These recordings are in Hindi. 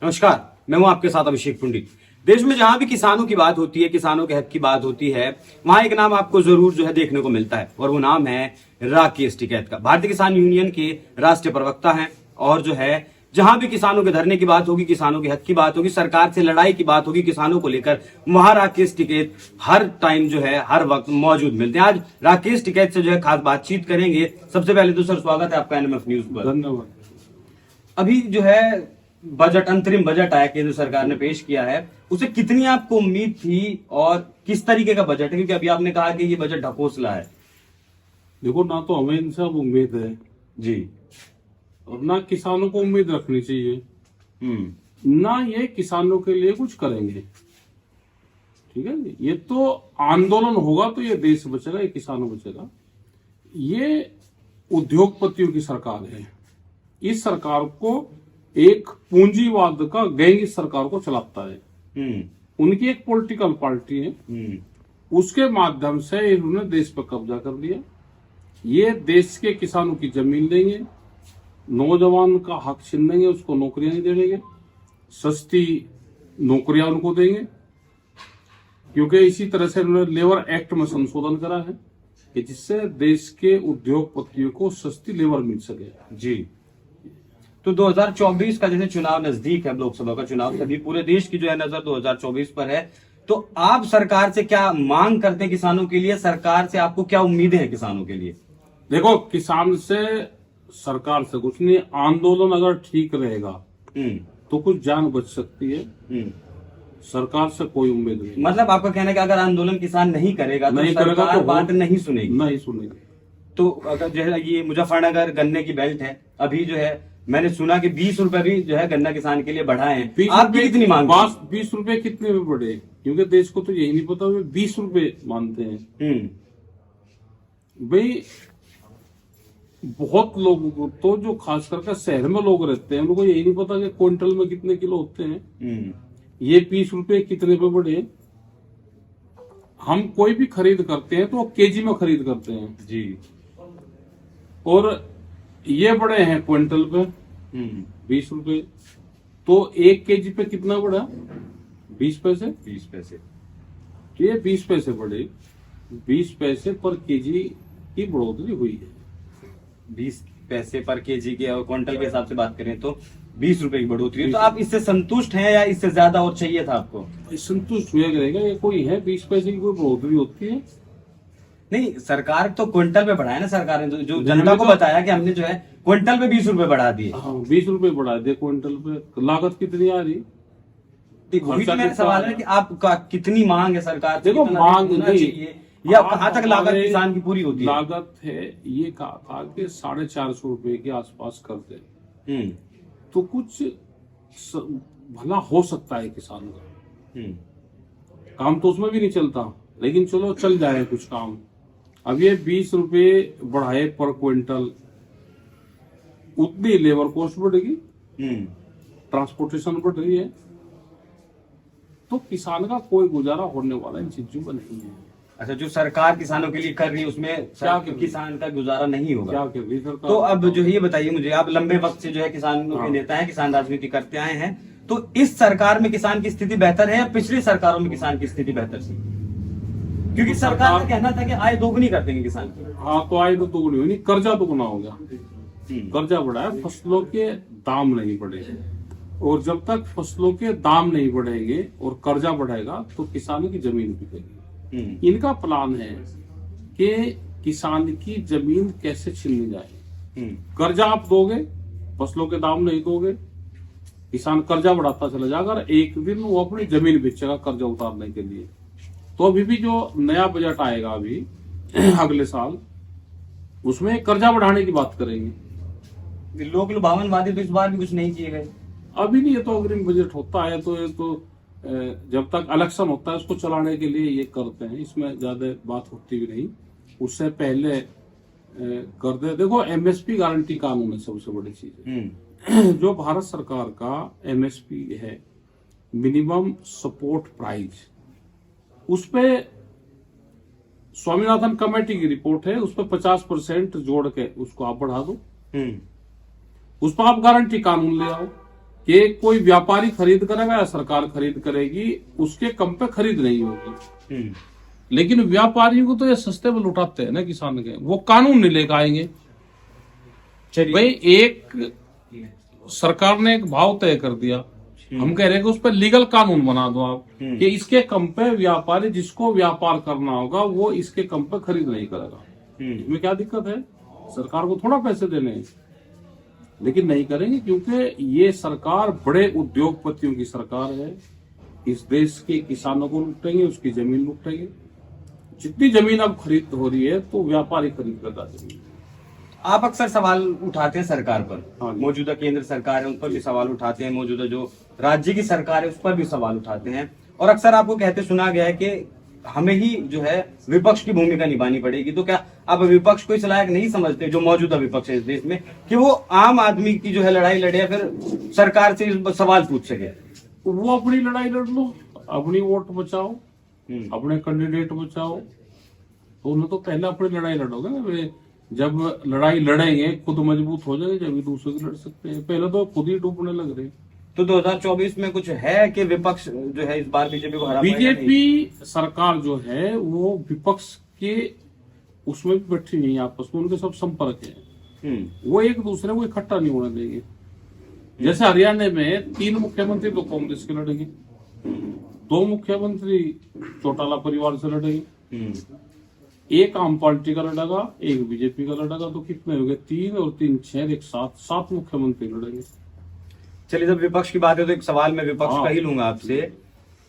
नमस्कार, मैं हूं आपके साथ अभिषेक पुंडित। देश में जहां भी किसानों की बात होती है, किसानों के हक की बात होती है, वहां एक नाम आपको जरूर जो है देखने को मिलता है और वो नाम है राकेश टिकैत का। भारतीय किसान यूनियन के राष्ट्रीय प्रवक्ता हैं और जो है जहां भी किसानों के धरने की बात होगी, किसानों के हक की बात होगी, सरकार से लड़ाई की बात होगी किसानों को लेकर, वहां राकेश टिकैत हर टाइम जो है हर वक्त मौजूद मिलते हैं। आज राकेश टिकैत से जो है खास बातचीत करेंगे। सबसे पहले तो सर स्वागत है आपका एनएमएफ न्यूज पर। धन्यवाद। अभी जो है बजट, अंतरिम बजट आया, केंद्र सरकार ने पेश किया है, उसे कितनी आपको उम्मीद थी और किस तरीके का बजट है? क्योंकि अभी आपने कहा कि ये बजट ढकोसला है। देखो, ना तो हमें इनसे अब उम्मीद है जी, और ना किसानों को उम्मीद रखनी चाहिए, ना ये किसानों के लिए कुछ करेंगे। ठीक है, ये तो आंदोलन होगा तो ये देश बचेगा, ये किसानों बचेगा। ये उद्योगपतियों की सरकार है। इस सरकार को एक पूंजीवाद का गैंग इस सरकार को चलाता है। उनकी एक पॉलिटिकल पार्टी है, उसके माध्यम से इन्होंने देश पर कब्जा कर लिया। ये देश के किसानों की जमीन लेंगे, नौजवान का हक छीन लेंगे, उसको नौकरियां नहीं देंगे, सस्ती नौकरियां उनको देंगे। क्योंकि इसी तरह से उन्होंने लेबर एक्ट में संशोधन करा है कि जिससे देश के उद्योगपतियों को सस्ती लेबर मिल सके। जी। तो 2024 का जैसे चुनाव नजदीक है, लोकसभा का चुनाव, सभी पूरे देश की जो है नजर 2024 पर है। तो आप सरकार से क्या मांग करते हैं किसानों के लिए? सरकार से आपको क्या उम्मीदें हैं किसानों के लिए? देखो, किसान से सरकार से कुछ नहीं। आंदोलन अगर ठीक रहेगा तो कुछ जान बच सकती है। सरकार से कोई उम्मीद नहीं। मतलब आपका कहना है कि अगर आंदोलन किसान नहीं करेगा तो सरकार बात नहीं सुनेगी? नहीं सुनेगी। तो अगर जो है ये मुजफ्फरनगर गन्ने की बेल्ट है, अभी जो है मैंने सुना कि 20 रुपए भी जो है गन्ना किसान के लिए बढ़ाए हैं। आपकी कितनी मांग? 20 रुपए कितने में बढ़े? क्योंकि देश को तो यही नहीं पता, वे 20 रुपए मानते हैं। भाई, बहुत लोग तो जो खास करके शहर में लोग रहते हैं उनको यही नहीं पता कि क्विंटल में कितने किलो होते हैं। ये 20 रुपए कितने पे बढ़े? हम कोई भी खरीद करते हैं तो वो केजी में खरीद करते हैं जी, और ये बड़े हैं क्विंटल पे 20 रुपए। तो 1 केजी पे कितना बढ़ा? 20 पैसे। 20 पैसे। ये 20 पैसे बढ़े, 20 पैसे पर केजी की बढ़ोतरी हुई है। 20 पैसे पर केजी के और क्विंटल के हिसाब से बात करें तो 20 रुपए की बढ़ोतरी है। तो आप इससे संतुष्ट हैं या इससे ज्यादा और चाहिए था आपको? संतुष्ट हुआ करेगा, ये कोई है 20 पैसे की कोई बढ़ोतरी होती है? नहीं, सरकार तो क्विंटल पे बढ़ाया ना। सरकार ने जो जनता को बताया कि हमने जो है क्विंटल पे 20 रुपए बढ़ा दिए। हाँ, 20 रुपए बढ़ा दिए क्विंटल पे। लागत कितनी आ रही? वही तो मेरा सवाल है कि आपका कितनी मांग है सरकार से? देखो, मांग नहीं या कहाँ तक लागत किसान की पूरी होती है? लागत है, ये कहा था कि 450 रुपए के आसपास कर दे तो कुछ भला हो सकता है किसान का। काम तो उसमें भी नहीं चलता, लेकिन चलो चल जाए कुछ काम। अब ये 20 रुपए बढ़ाए पर क्विंटल, उतनी लेबर कॉस्ट बढ़ेगी, ट्रांसपोर्टेशन बढ़ रही है, तो किसान का कोई गुजारा होने वाला इन चीजों का नहीं है। अच्छा, जो सरकार किसानों के लिए कर रही है उसमें क्या किसान का गुजारा नहीं होगा? क्या कर रही सरकार? तो अब जो है ये बताइए मुझे, आप लंबे वक्त से जो है किसानों के नेता हैं, किसान राजनीति करते आए हैं, तो इस सरकार में किसान की स्थिति बेहतर है या पिछली सरकारों में किसान की स्थिति बेहतर थी? क्योंकि सरकार का कहना था कि आय दोगुनी कर देंगे किसान की। हाँ, तो आय तो दोगुनी हुई नहीं, कर्जा दोगुना हो गया। कर्जा बढ़ा है, फसलों के दाम नहीं बढ़े, और जब तक फसलों के दाम नहीं बढ़ेंगे और कर्जा बढ़ेगा तो किसानों की जमीन बिकेगी। इनका प्लान है कि किसान की जमीन कैसे छीनी जाए। कर्जा आप दोगे, फसलों के दाम नहीं दोगे, किसान कर्जा बढ़ाता चला जाएगा और एक दिन वो अपनी जमीन बेचेगा कर्जा उतारने के लिए। तो अभी भी जो नया बजट आएगा अभी अगले साल, उसमें कर्जा बढ़ाने की बात करेंगे। लोक लुभावन वादे तो इस बार भी कुछ नहीं किए गए। अभी नहीं, ये तो अग्रिम बजट होता है, तो ये तो जब तक इलेक्शन होता है उसको चलाने के लिए ये करते हैं, इसमें ज्यादा बात होती भी नहीं। उससे पहले कर दे। देखो, एमएसपी गारंटी कानून है सबसे बड़ी चीज। जो भारत सरकार का एमएसपी है, मिनिमम सपोर्ट प्राइस, उस पे स्वामीनाथन कमेटी की रिपोर्ट है, उस पर 50% जोड़ के उसको आप बढ़ा दो। उस पर आप गारंटी कानून ले आओ, कि कोई व्यापारी खरीद करेगा या सरकार खरीद करेगी, उसके कम पे खरीद नहीं होगी। लेकिन व्यापारियों को तो ये सस्ते में लुटाते हैं ना किसान के, वो कानून नहीं लेकर आएंगे। भाई एक सरकार ने एक भाव तय कर दिया, हम कह रहे हैं कि उस पर लीगल कानून बना दो आप कि इसके कम पे व्यापारी जिसको व्यापार करना होगा वो इसके कम पे खरीद नहीं करेगा। इसमें क्या दिक्कत है? सरकार को थोड़ा पैसे देने हैं, लेकिन नहीं करेंगे क्योंकि ये सरकार बड़े उद्योगपतियों की सरकार है। इस देश के किसानों को लुटेंगे, उसकी जमीन लुटेंगे। जितनी जमीन अब खरीद हो रही है तो व्यापारी खरीद करता जमीन। आप अक्सर सवाल उठाते हैं सरकार पर, हाँ। मौजूदा केंद्र सरकार है उन पर भी सवाल उठाते हैं, मौजूदा जो राज्य की सरकार है उस पर भी सवाल उठाते हैं, और अक्सर आपको कहते सुना गया है कि हमें ही जो है विपक्ष की भूमिका निभानी पड़ेगी। तो क्या आप विपक्ष को इस लायक नहीं समझते, जो मौजूदा विपक्ष है इस देश में, कि वो आम आदमी की जो है लड़ाई लड़े या फिर सरकार से सवाल पूछ सके? वो अपनी लड़ाई लड़ लो, अपनी वोट बचाओ, अपने कैंडिडेट बचाओ। तो उन्हें तो पहले अपनी लड़ाई लड़ोगे ना। वे जब लड़ाई लड़ेंगे, खुद मजबूत हो जाएंगे, जब दूसरे की लड़ सकते हैं। पहले तो खुद ही डूबने लग रहे। तो 2024 में कुछ है कि विपक्ष जो है इस बार बीजेपी को हरा पाएगा? बीजेपी सरकार जो है वो विपक्ष के उसमें भी बैठी नहीं है, आपस में उनके सब संपर्क है। वो एक दूसरे को इकट्ठा नहीं होने देंगे। जैसे हरियाणा में 3 मुख्यमंत्री तो कांग्रेस के लड़ेंगे, 2 मुख्यमंत्री चौटाला परिवार से लड़ेंगे, एक आम पार्टी का लड़ेगा, एक बीजेपी का लड़ेगा। तो कितने हो गए? 3 और 3 6, एक 7 मुख्यमंत्री लड़ेंगे। चलिए, जब विपक्ष की बात है तो एक सवाल मैं विपक्ष का ही लूंगा आपसे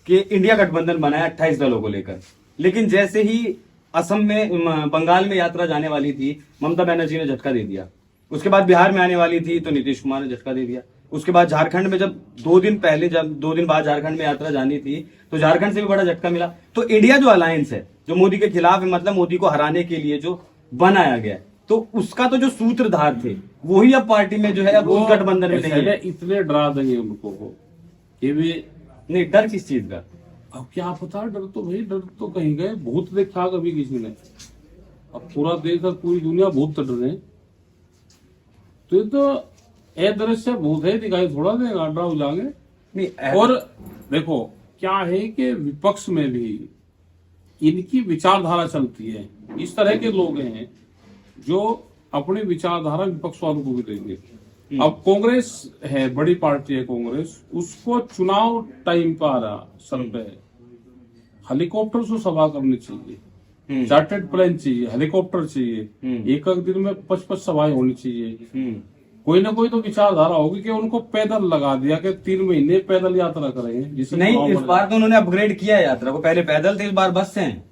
कि इंडिया गठबंधन बनाया 28 दलों को लेकर, लेकिन जैसे ही असम में बंगाल में यात्रा जाने वाली थी, ममता बनर्जी ने झटका दे दिया। उसके बाद बिहार में आने वाली थी तो नीतीश कुमार ने झटका दे दिया। उसके बाद झारखंड में जब 2 दिन बाद झारखंड में यात्रा जानी थी तो झारखंड से भी बड़ा झटका मिला। तो इंडिया जो अलायंस है, जो मोदी के खिलाफ है, मतलब मोदी को हराने के लिए जो बनाया गया, तो उसका तो जो सूत्रधार थे वही अब पार्टी में जो है अब उस गठबंधन में नहीं है। इतने डरा देंगे उनको कि वे नहीं, डर किस चीज का? अब क्या पता, डर तो भाई, डर तो कहीं गए। भूत देखा कभी किसी ने? अब पूरा देश और पूरी दुनिया भूत डर रहे। तो ये तो अदृश्य भूत है, दिखाई थोड़ा देगा, डरा जाएंगे नहीं। और देखो क्या है कि विपक्ष में भी इनकी विचारधारा चलती है। इस तरह के लोग हैं जो अपनी विचारधारा विपक्ष वालों को भी देंगे। अब कांग्रेस है, बड़ी पार्टी है कांग्रेस, उसको चुनाव टाइम पर आ रहा सर पे हेलीकॉप्टर से सभा करनी चाहिए, चार्टेड प्लेन चाहिए, हेलीकॉप्टर चाहिए, एक दिन में 5-5 सभाएं होनी चाहिए। कोई ना कोई तो विचारधारा होगी कि उनको पैदल लगा दिया कि 3 महीने पैदल यात्रा करेंगे। जिससे नहीं, इस बार तो उन्होंने अपग्रेड किया है यात्रा को, पहले पैदल थे, इस बार बस से हैं।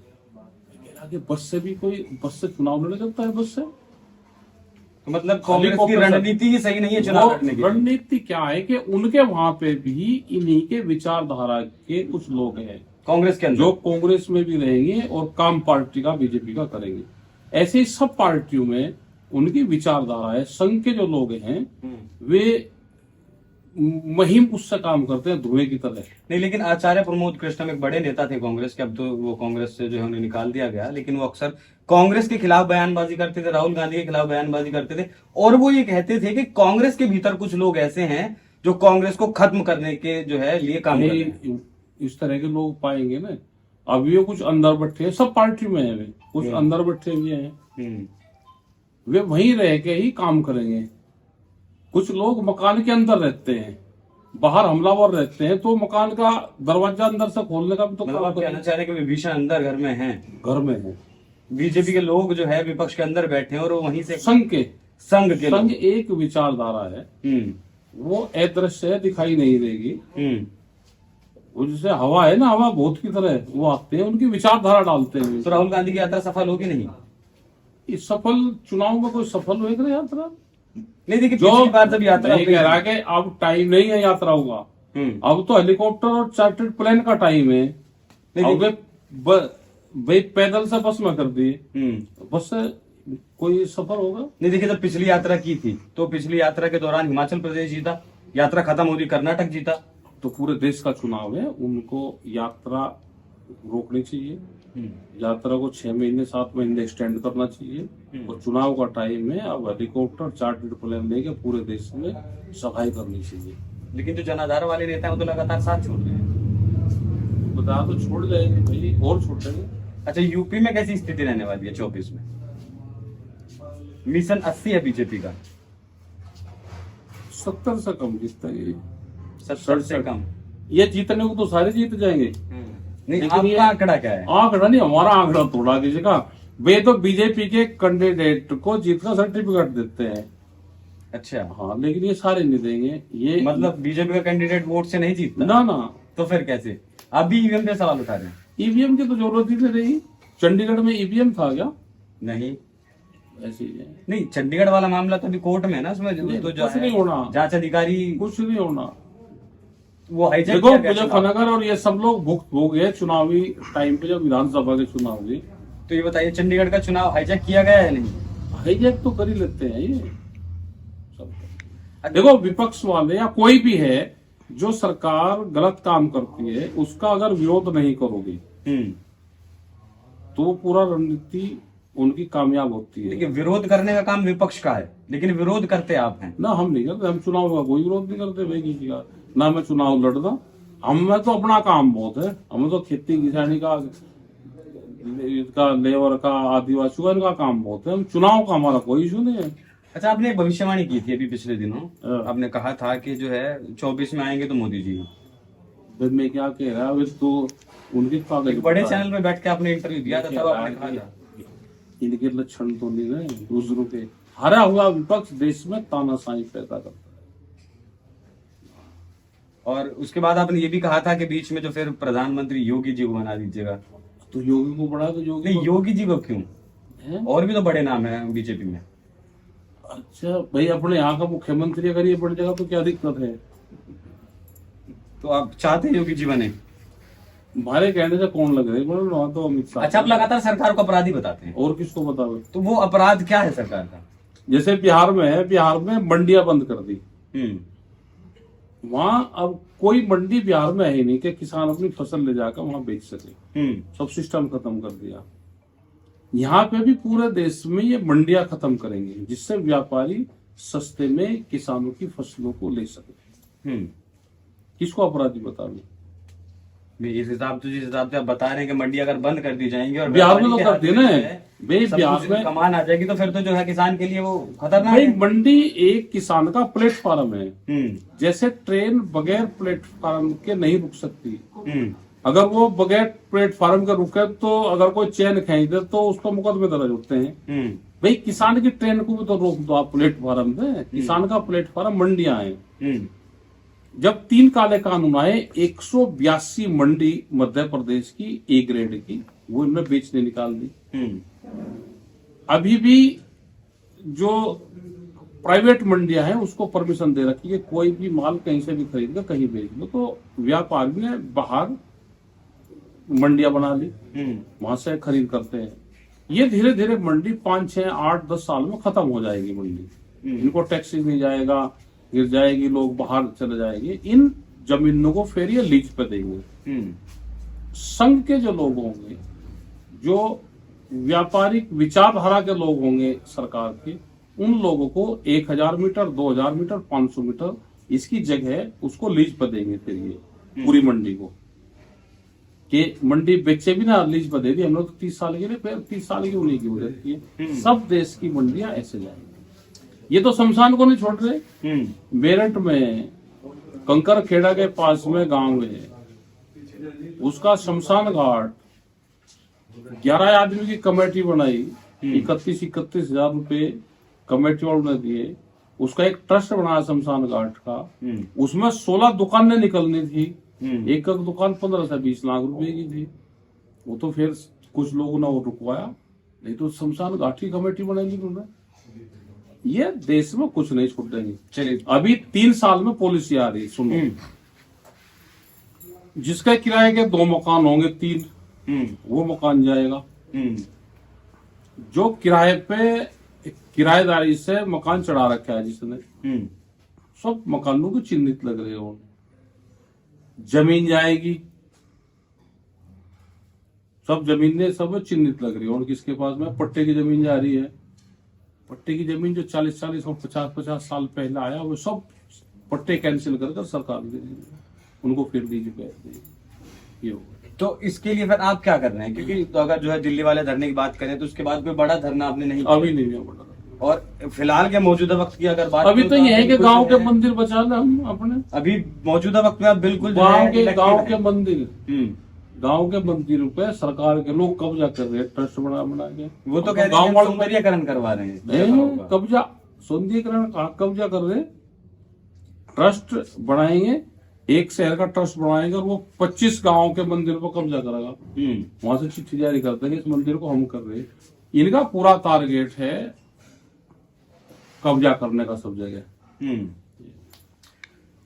बस से भी कोई, बस से चुनाव लड़ सकता है बस से? तो मतलब कांग्रेस की रणनीति ही सही नहीं है चुनाव लड़ने की। रणनीति क्या है कि उनके वहां पे भी इन्हीं के विचारधारा के कुछ लोग हैं कांग्रेस के अंदर, जो कांग्रेस में भी रहेंगे और काम पार्टी का बीजेपी का करेंगे। ऐसे ही सब पार्टियों में उनकी विचारधारा है। संघ के जो लोग हैं वे मुहिम उससे काम करते हैं, धुएं की तरह नहीं। लेकिन आचार्य प्रमोद कृष्णम एक बड़े नेता थे कांग्रेस के, अब तो वो कांग्रेस से जो है उन्हें निकाल दिया गया, लेकिन वो अक्सर कांग्रेस के खिलाफ बयानबाजी करते थे, राहुल गांधी के खिलाफ बयानबाजी करते थे, और वो ये कहते थे कि कांग्रेस के भीतर कुछ लोग ऐसे हैं जो कांग्रेस को खत्म करने के जो है लिए काम कर रहे हैं। इस तरह के लोग पाएंगे ना। अभी वो कुछ अंदर बैठे हैं, सब पार्टी में है, वे कुछ अंदर बैठे हुए हैं, वे वहीं रह के ही काम करेंगे। कुछ लोग मकान के अंदर रहते हैं, बाहर हमलावर रहते हैं, तो मकान का दरवाजा अंदर से खोलने का भी तो मतलब आप कहना चाह रहे हैं कि विभीषण अंदर घर में है, घर में है। बीजेपी के लोग जो है विपक्ष के अंदर बैठे हैं और वहीं से संघ एक विचारधारा है, वो अदृश्य है, दिखाई नहीं देगी। वो जैसे हवा है ना, हवा भूत की तरह, वो आते हैं, उनकी विचारधारा डालते हैं। तो राहुल गांधी की यात्रा सफल होगी नहीं? इस सफल चुनाव में कोई सफल होगी यात्रा नहीं? देखिए, पिछली बार जब यात्रा कह रहा कि अब टाइम नहीं है यात्रा होगा, अब तो हेलीकॉप्टर और चार्टर्ड प्लेन का टाइम है। भाई पैदल से बस में कर दिए, बस से कोई सफर होगा नहीं? देखिए, जब पिछली यात्रा की थी तो पिछली यात्रा के दौरान हिमाचल प्रदेश जीता, यात्रा खत्म होती कर्नाटक जीता। तो पूरे देश का चुनाव है, उनको यात्रा रोकनी चाहिए, यात्रा को 6 महीने 7 महीने एक्सटेंड करना चाहिए। और चुनाव का टाइम है, अब हेलीकॉप्टर चार्टर्ड प्लेन लेके पूरे देश में सफाई करनी चाहिए। लेकिन जो जनाधार वाले नेता हैं वो तो लगातार साथ छोड़ रहे हैं। बता तो छोड़ जाएंगे भाई, और छोड़ेंगे। अच्छा, यूपी में कैसी स्थिति रहने वाली है 24 में? मिशन 80 है बीजेपी का, 70 से कम जीतता है। 70 से कम। ये जीतने को तो सारे जीत जाएंगे। नहीं, लेकिन ये आपका आंकड़ा क्या है? आंकड़ा नहीं, हमारा आंकड़ा थोड़ा किसी का। वे तो बीजेपी के कैंडिडेट को जीत का सर्टिफिकेट देते हैं। अच्छा, हाँ, लेकिन ये सारे नहीं देंगे। ये मतलब बीजेपी का कैंडिडेट वोट से नहीं जीतता? ना ना, तो फिर कैसे? आप भी ईवीएम पे सवाल उठा रहे हैं? ईवीएम की तो जरूरत ही नहीं रही। चंडीगढ़ में ईवीएम था क्या? नहीं, ऐसे ही है। नहीं, चंडीगढ़ वाला मामला तो अभी कोर्ट में है ना, उसमें तो जो कुछ नहीं होना, जांच अधिकारी कुछ नहीं होना। वो हाईजैक देखो, किया गया चुनाव। मुजफ्फरनगर और ये सब लोग भुक्त हो गए चुनावी टाइम पे, जब विधानसभा के चुनाव हुए। तो ये बताइए, चंडीगढ़ का चुनाव हाईजैक किया गया है नहीं? हाईजैक तो कर ही लेते हैं ये सब। देखो, विपक्ष वाले या कोई भी है, जो सरकार गलत काम करती है उसका अगर विरोध नहीं करोगे तो पूरा रणनीति उनकी कामयाब होती है। लेकिन विरोध करने का काम विपक्ष का है, लेकिन विरोध करते आप हैं ना। हम नहीं करते, हम चुनाव का कोई विरोध नहीं करते भाई किसी का। ना मैं चुनाव लड़ना, हमें तो अपना काम बहुत है। हमें तो खेती किसानी का, लेबर का, आदिवासी का, इनका काम बहुत है। हम चुनाव का हमारा कोई इशू नहीं है। अच्छा, आपने एक भविष्यवाणी की थी अभी पिछले दिनों, आपने कहा था कि जो है 24 में आएंगे तो मोदी जी। फिर मैं क्या कह रहा है, तो उनकी एक बड़े चैनल में बैठ के आपने इंटरव्यू दिया था, तब आपने कहा था इनके लक्षण तो नहीं रहे दूसरों के। हरा हुआ विपक्ष देश में तानाशाही पैदा करता है। और उसके बाद आपने ये भी कहा था कि बीच में जो फिर प्रधानमंत्री योगी जी को बना दीजिएगा। तो योगी को बढ़ा, तो योगी नहीं, योगी जी को क्यों? है? और भी तो बड़े नाम है बीजेपी में। अच्छा भाई, अपने यहाँ का मुख्यमंत्री अगर ये बन जाएगा तो क्या दिक्कत है? तो आप चाहते हैं योगी जी बने? हमारे कहने से कौन लग रहे हैं? वहाँ तो अमित शाह। अच्छा, आप लगातार सरकार को अपराधी बताते हैं। और किसको बताओ? तो वो अपराध क्या है सरकार का? जैसे बिहार में है, बिहार में मंडियां बंद कर दी। वहां अब कोई मंडी बिहार में है ही नहीं कि किसान अपनी फसल ले जाकर वहां बेच सके। सब सिस्टम खत्म कर दिया। यहाँ पे भी पूरे देश में ये मंडियां खत्म करेंगे, जिससे व्यापारी सस्ते में किसानों की फसलों को ले सके। किसको अपराधी बता दो? इस हिसाब से, जिस हिसाब से आप बता रहे हैं कि मंडी अगर बंद कर दी जाएंगी और बिहार में तो कर देना है भाई, बिहार में कमान आ जाएगी, तो फिर तो जो है किसान के लिए वो खतरनाक भाई। है। मंडी एक किसान का प्लेटफॉर्म है। जैसे ट्रेन बगैर प्लेटफॉर्म के नहीं रुक सकती। अगर वो बगैर प्लेटफॉर्म के रुके तो अगर कोई चैन खींच दे तो उसको मुकदमे दर्ज होते हैं। भाई, किसान की ट्रेन को भी तो रोक दो आप प्लेटफॉर्म पे। किसान का प्लेटफॉर्म मंडियां हैं। जब 3 काले कानून आए, 182 मंडी मध्य प्रदेश की ए ग्रेड की वो इनमें बेचने निकाल दी। अभी भी जो प्राइवेट मंडियां हैं उसको परमिशन दे रखी है, कोई भी माल कहीं से भी खरीद कर कहीं बेच दो। तो व्यापारी ने बाहर मंडियां बना ली, वहां से खरीद करते हैं। ये धीरे धीरे मंडी 5, 6, 8, 10 साल में खत्म हो जाएगी मंडी। इनको टैक्स नहीं जाएगा, गिर जाएगी, लोग बाहर चले जाएंगे। इन जमीनों को फिर ये लीज पे देंगे। संघ के जो लोग होंगे, जो व्यापारिक विचारधारा के लोग होंगे सरकार के, उन लोगों को 1000 मीटर, 2000 मीटर, 500 मीटर इसकी जगह उसको लीज पर देंगे। फिर ये पूरी मंडी को कि मंडी बेचे भी ना, लीज पर दे दी हम लोग तो 30 साल के लिए, फिर 30 साल की उन्हीं की हो जाती है। सब देश की मंडियां ऐसे जाएंगी। ये तो शमशान को नहीं छोड़ रहे। मेरठ में कंकर खेड़ा के पास में गांव है, उसका शमशान घाट 11 आदमी की कमेटी बनाई, 31 हजार रुपए कमेटी वालों ने दिए। उसका एक ट्रस्ट बनाया शमशान घाट का, उसमें 16 दुकानें निकलनी थी। एक दुकान 15 से 20 लाख रुपए की थी। वो तो फिर कुछ लोगों ने वो रुकवाया, नहीं तो शमशान घाट की कमेटी बनाई उन्होंने। ये देश में कुछ नहीं छूटेंगे। चलिए, अभी 3 साल में पॉलिसी आ रही, सुनो। जिसका किराए के 2 मकान होंगे, 3 वो मकान जाएगा। जो किराए पे किराएदारी से मकान चढ़ा रखा है जिसने, सब मकानों को चिन्हित लग रहे हो। जमीन जाएगी, सब जमीनें सब चिन्हित लग रही है। और किसके पास में पट्टे की जमीन जा रही है। पट्टे की जमीन जो 40-40 और 50-50 साल पहले आया, वो सब पट्टे कैंसिल कर सरकार दे दीजिए, उनको फिर दीजिए पैसे, ये होगा। तो इसके लिए फिर आप क्या कर रहे हैं? क्योंकि तो अगर जो है दिल्ली वाले धरने की बात करें तो उसके बाद कोई बड़ा धरना आपने नहीं किया। अभी नहीं है बड़ा। और फिलहाल के मौजूदा वक्त की अगर बात अभी करें तो ये है कि बिल्कुल गांव जो के है, मंदिर बचा ले हम अपने, अभी मौजूदा वक्त में आप बिल्कुल जो है गांव के elected हैं। मंदिर, हम्म। गांव के मंदिरों पे सरकार के लोग कब्जा कर रहे हैं, ट्रस्ट बना के। वो तो कह रहे हैं गांव कि वालों सौंदर्यीकरण करवा रहे हैं। नहीं, कब्जा सौंदर्यीकरण कहाँ कब्जा कर रहे हैं? ट्रस्ट बनाएंगे, एक शहर का ट्रस्ट बनाएंगे और वो 25 गांव के मंदिर पर कब्जा करेगा। वहां से चिट्ठी जारी करते हैं कि इस मंदिर को हम कर रहे हैं। इनका पूरा टारगेट है कब्जा करने का सब जगह।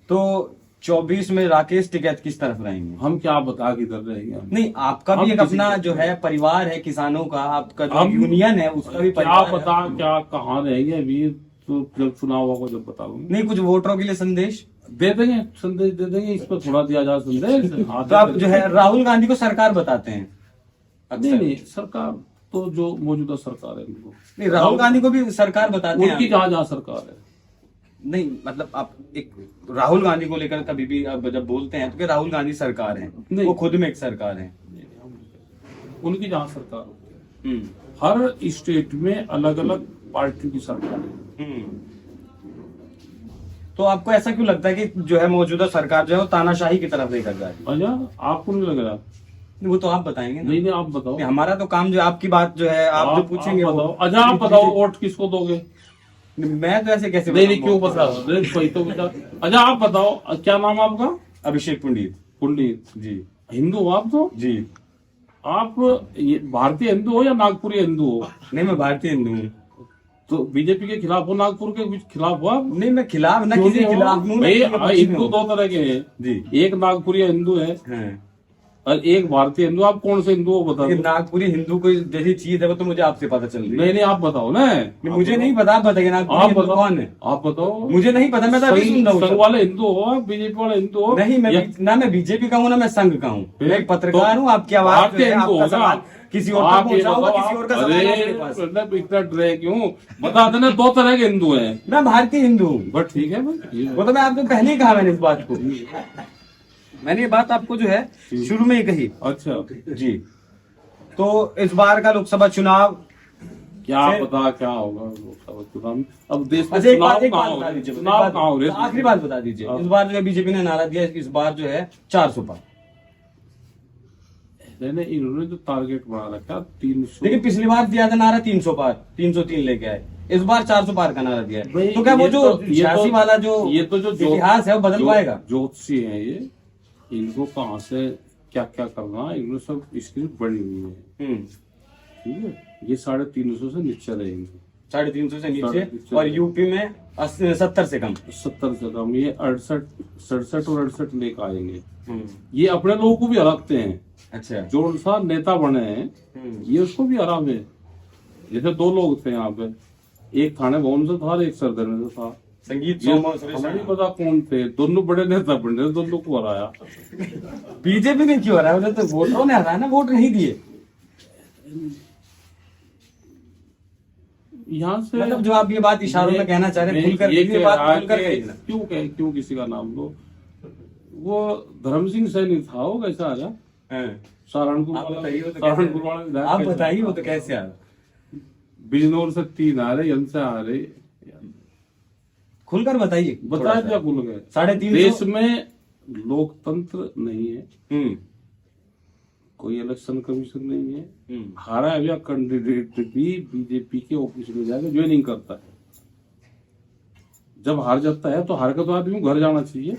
तो 24 में राकेश टिकैत किस तरफ रहेंगे? हम क्या बता किधर रहेंगे हम? नहीं, आपका भी हम एक किसी अपना को- जो है परिवार है किसानों का, आपका जो हम- यूनियन है उसका भी क्या परिवार बता, है। क्या कहाँ रहेंगे अभी, तो जब चुनाव होगा जब बताऊंगा। नहीं, कुछ वोटरों के लिए संदेश दे देंगे, संदेश दे देंगे, इस पर थोड़ा दिया जा संदेश। तो आप जो है राहुल गांधी को सरकार बताते हैं नहीं अक्सर। नहीं, सरकार तो जो मौजूदा सरकार है उनको, नहीं, राहुल गांधी को भी सरकार बताते हैं उनकी आप। जहाँ जहाँ सरकार है। नहीं, मतलब आप एक राहुल गांधी को लेकर कभी भी आप जब बोलते हैं तो कि राहुल गांधी सरकार है, नहीं। वो खुद में एक सरकार है। उनकी जहाँ सरकार होती है, हर स्टेट में अलग अलग पार्टी की सरकार है। तो आपको ऐसा क्यों लगता है कि जो है मौजूदा सरकार जो है वो तानाशाही की तरफ लेकर जा रही है? अच्छा, आपको नहीं लग रहा? वो तो आप बताएंगे ना। नहीं नहीं, आप बताओ। नहीं, हमारा तो काम जो है आपकी बात जो है आप जो पूछेंगे आप वो बताओ। अच्छा, आप बताओ वोट किसको दोगे? मैं तो ऐसे कैसे नहीं नहीं, बताऊं? क्यों बता रहे? कोई तो बता। अच्छा, आप बताओ, क्या नाम है आपका? अभिषेक पंडित पंडित जी। हिंदू हो आप तो? जी। आप ये भारतीय हिंदू हो या नागपुरी हिंदू हो? नहीं, मैं भारतीय हिंदू हूँ। तो बीजेपी के खिलाफ हो, नागपुर के खिलाफ हो आप? नहीं, मैं खिलाफ ना क्यों किसी नहीं के हो? खिलाफ हूँ, ना भाई, किसी के पक्ष में हिंदू हूँ। दो तरह के हैं, जी। एक नागपुरी हिंदू है हाँ। और एक भारतीय हिंदू। आप कौन से हिंदू हो बता लेकिन दो। नागपुरी हिंदू कोई जैसी चीज है वो तो मुझे आपसे पता चल रही है। नहीं नहीं, आप बताओ ना। नहीं, मुझे नहीं पता, आप बताइए नागपुरी आप हिंदू बताओ, कौन है? आप बताओ। मुझे नहीं पता, मैं तो अभी सुन रहा हूँ संघ सब। वाले हिंदू हो आप, बीजेपी वाले हिंदू हो? नहीं, मैं या- ना मैं बीजेपी का हूँ ना मैं संघ का हूँ। फिर? मैं एक पत्रकार तो हूँ। आपकी आवाज जो भारतीय है, हिंदू आपका होगा। सवाल किसी और तक आप ये पहुंचा होगा, बताओ, किसी और का सवाल है आपके अरे पास। मतलब इतना डरे क्यों? बता देना, दो तरह के हिंदू हैं। मैं भारतीय हिंदू हूँ। बट ठीक है भाई, वो तो मैं आपको पहले ही कहा मैंने इस बात को। मैंने ये बात आपको जो है शुरू में ही कही। अच्छा, जी। तो इस बार का लोकसभा चुनाव क्या से- पता क्या होगा लोकसभा चुनाव में। अब देश में अच्छा, एक चुनाव बात कहाँ हो बता रहे दीजिए, हैं? चुनाव कहाँ हो रहे हैं? आखिरी बात बता दीजिए। हाँ। इस बार जो है बीजेपी ने नारा दिया इस बार जो है 400 पार। नहीं, इन्होंने जो टारगेट बना रखा 300। लेकिन पिछली बार दिया था नारा 300 पार, 303 लेके आए। इस बार 400 पार का नारा दिया भाई, है। तो क्या वो ये जो तो- ये 86 तो- वाला जो ये तो जो इतिहास है वो बदल पाएगा? ज्योतिषी है ये, इनको कहाँ से क्या क्या करना, इन्होंने सब स्क्रिप्ट बनी हुई है। ठीक है, ये 350 से नीचे रहेंगे। 350 से नीचे 350 और यूपी में 70 से कम। 70 से कम। ये 67 और 68 लेकर आएंगे। ये अपने लोगों को भी हराते हैं। अच्छा। जो सा नेता बने हैं ये उसको भी हरावे। जैसे दो लोग थे यहाँ पे, एक थाने भवन से था और एक सरदर से था। संगीत ये सोम और सुरेश हमें नहीं राणा। पता कौन थे, दोनों बड़े नेता बने, दोनों को हराया। बीजेपी ने क्यों हराया? उन्हें तो वोटरों ने हराया ना, वोट नहीं दिए। यहाँ से मतलब जो आप ये बात इशारों में कहना चाह रहे हैं, खुलकर ये ये कह बात रहा है खुलकर कि कहिए ना। क्यों किसी का नाम लो? वो धर्म सिंह सैनी था, वो कैसा आया? हाँ। सहारनपुर आप वाला, बताइए वो तो सहारनपुर कैसे- वाला विधायक आप कैसा बताइए वो था? तो कैसे आ रहा? बिजनौर से 3 आ रहे, यन से आ रहे। खुलकर बताइए। बताया क्या भूल गए? 350 देश में लोकतंत्र नहीं है, हम्म। कोई इलेक्शन कमीशन नहीं है। हम्म। हारा हुआ कैंडिडेट भी बीजेपी के ऑफिस में जाकर ज्वाइनिंग करता है। जब हार जाता है तो हार के तो आदमी को घर जाना चाहिए।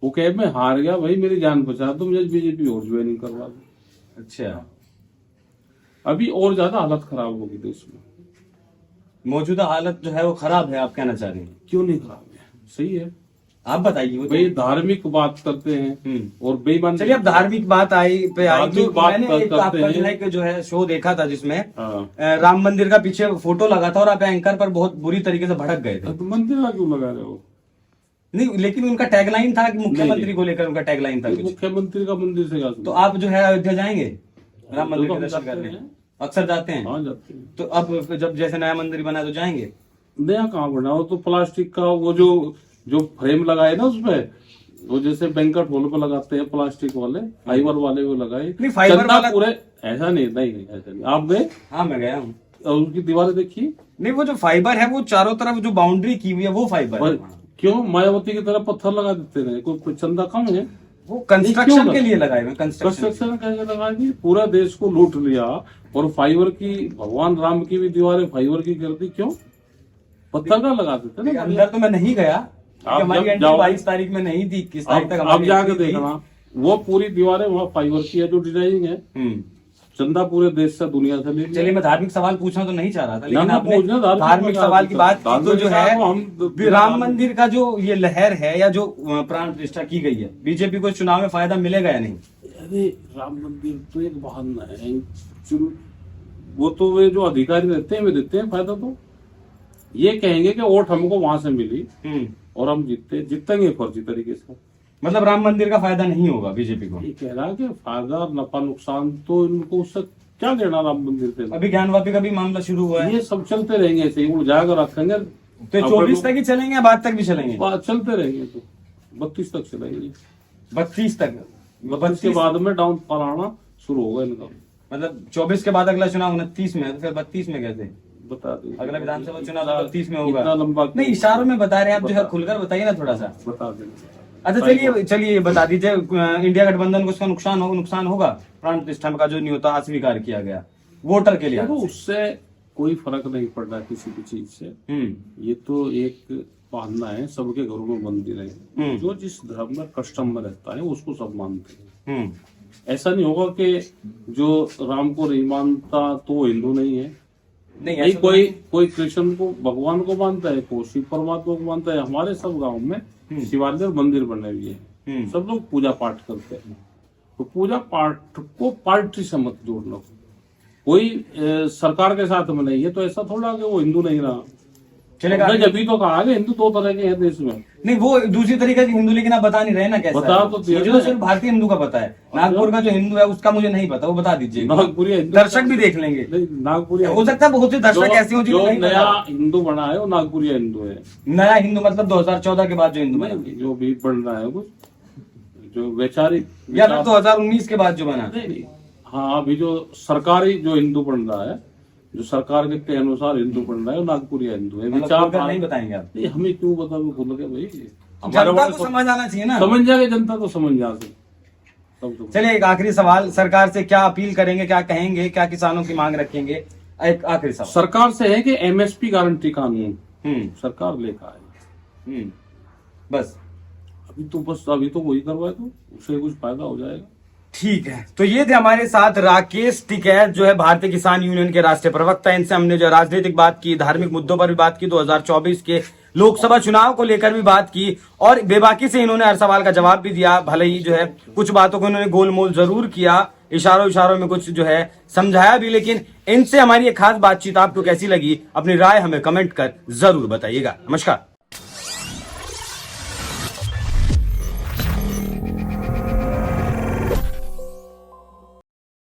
वो कहे मैं हार गया भाई, मेरी जान बचा दो, मुझे बीजेपी और ज्वाइनिंग करवा दो। अच्छा। अभी और ज्यादा हालत खराब होगी देश में। मौजूदा हालत जो है वो खराब है, आप कहना चाह रहे हैं? क्यों नहीं खराब है? सही है आप बताइए वो तो। भाई, धार्मिक बात करते हैं और बेईमान। चलिए अब धार्मिक बात आई पे आई धार्मिक तो बात मैंने एक करते आपका हैं। जो है कि जो है शो देखा था जिसमें हाँ। राम मंदिर का पीछे फोटो लगा था और आप एंकर पर बहुत बुरी तरीके से भड़क गए थे। तो मंदिर का क्यों लगा रहे हो? नहीं, लेकिन उनका टैगलाइन था कि मुख्यमंत्री को लेकर उनका टैगलाइन था कुछ। मुख्यमंत्री का मंदिर से क्या तो संबंध? आप जो है अयोध्या जाएंगे राम मंदिर तो के हम दर्शन जाते करने? हैं। अक्सर जाते हैं। हाँ, जाते हैं। तो अब जब जैसे नया मंदिर बना तो जाएंगे? नया कहाँ बना? वो तो प्लास्टिक का, वो जो जो फ्रेम लगाए ना उसपे, वो जैसे बैंकट हॉल पे लगाते हैं प्लास्टिक वाले, फाइबर वाले वो लगाए। नहीं, फाइबर चंदा वाला पूरे ऐसा नहीं ऐसा नहीं। आप गए? हाँ मैं गया हूँ। और उनकी दीवारें देखिए। नहीं, वो जो फाइबर है वो चारों तरफ जो बाउंड्री की हुई है वो फाइबर है। क्यों मायावती की तरह पत्थर लगा देते रहे? कोई चंदा कम है? वो कंस्ट्रक्शन के लिए लगाए हुए, कंस्ट्रक्शन कैसे लगा दी? पूरा देश को लूट लिया। और फाइबर की, भगवान राम की भी दीवारें फाइबर की कर दी। क्यों? पत्थर का लगा देते ना। अंदर तो मैं नहीं गया, आप हमारी जब एंट्री जाओ- 22 तारीख में नहीं थी, 21 तारीख तक अब हमारी जाके entry थी। देखना, वो पूरी दीवारें वहाँ फाइबर की है जो डिजाइनिंग है। चंदा पूरे देश से, दुनिया से ले लिया। चलिए, मैं धार्मिक सवाल पूछना तो नहीं चाह रहा था, लेकिन ना, आपने पूछना धार्मिक सवाल की बात की तो जो है हम राम मंदिर का जो ये लहर है या जो प्राण प्रतिष्ठा की गई है, बीजेपी को चुनाव में फायदा मिलेगा या नहीं? अरे राम मंदिर तो एक बहाना है। वो तो वे जो अधिकारी रहते हैं वे देते हैं फायदा। तो ये कहेंगे कि वोट हमको वहां से मिली और हम जीतेंगे फर्जी तरीके से। मतलब राम मंदिर का फायदा नहीं होगा बीजेपी को? ये कह रहा है कि फायदा नफा नुकसान तो इनको उससे क्या देना राम मंदिर पे। अभी ज्ञानवापी का भी मामला शुरू हुआ है। ये सब चलते रहेंगे ऐसे ही, उलझा कर रखेंगे। तो 24 तक ही चलेंगे या बाद तक भी चलेंगे? चलते रहेंगे तो 32 तक चलेंगे। 32 तक? 32 के बाद में डाउनफॉल आना शुरू होगा इनका। मतलब 24 के बाद अगला चुनाव 29 में है, तो फिर 32 में कैसे? बता दें अगला विधानसभा चुनाव 32 में होगा। इतना लंबा नहीं, इशारों में बता रहे हैं आप, जो है खुलकर बताइए ना थोड़ा सा। बता देंगे। अच्छा चलिए ये बता दीजिए, इंडिया गठबंधन को उसका नुकसान होगा? प्राण प्रतिष्ठा का जो न्योता अस्वीकार किया गया वोटर के लिए, देखो उससे कोई फर्क नहीं पड़ रहा किसी भी चीज से। ये तो एक बहाना है। सबके घरों में मंदिर है, जो जिस धर्म में कस्टम में रहता है उसको सब मानते हैं। ऐसा नहीं होगा कि जो राम को नहीं मानता तो वो हिंदू नहीं है। नहीं, कोई कृष्ण को भगवान को मानता है, कोई शिव परमात्मा को मानता है। हमारे सब गांव में शिवालय और मंदिर बने हुए हैं। सब लोग पूजा पाठ करते हैं। तो पूजा पाठ को पार्टी से मत जोड़ना। कोई सरकार के साथ में नहीं है तो ऐसा थोड़ा कि वो हिंदू नहीं रहा। चलेगा? अभी तो कहा कि हिंदू दो तरह के हैं देश में। नहीं, वो दूसरी तरीके की हिंदू, लेकिन आप बता नहीं रहे ना कैसा बता है। तो मुझे तो सिर्फ भारतीय हिंदू का पता है। नागपुर का जो हिंदू है उसका मुझे नहीं पता, वो बता दीजिए। नागपुरी दर्शक भी देख लेंगे। नागपुरी हो सकता है बहुत से दर्शक ऐसे हो जिनको नहीं नया पता। हिंदू बना है वो नागपुरी हिंदू है। नया हिंदू मतलब 2014 के बाद जो हिंदू बना, जो भी बन रहा है कुछ जो वैचारिक, या फिर 2019 के बाद जो बना? नहीं। हाँ, अभी जो सरकारी जो हिंदू बन रहा है, जो सरकार के अनुसार हिंदू बन रहा है वो नागपुरी हिंदू है। विचार नहीं बताएंगे आप? नहीं, हमें क्यों बताओ खुल के भाई। जनता को समझ आना चाहिए ना। समझ जाएगी जनता तो समझ जा सकती। चलिए, एक आखिरी सवाल, सरकार से क्या अपील करेंगे, क्या कहेंगे, क्या किसानों की मांग रखेंगे? एक आखिरी सवाल सरकार से है कि एमएसपी गारंटी कानून सरकार लेकर आए। बस अभी तो वही करवाए तो उससे कुछ फायदा हो जाएगा। ठीक है, तो ये थे हमारे साथ राकेश टिकैत, जो है भारतीय किसान यूनियन के राष्ट्रीय प्रवक्ता। इनसे हमने जो राजनीतिक बात की, धार्मिक मुद्दों पर भी बात की, 2024 के लोकसभा चुनाव को लेकर भी बात की, और बेबाकी से इन्होंने हर सवाल का जवाब भी दिया। भले ही जो है कुछ बातों को इन्होंने गोलमोल जरूर किया, इशारों में कुछ जो है समझाया भी, लेकिन इनसे हमारी एक खास बातचीत आपको कैसी लगी, अपनी राय हमें कमेंट कर जरूर बताइएगा। नमस्कार।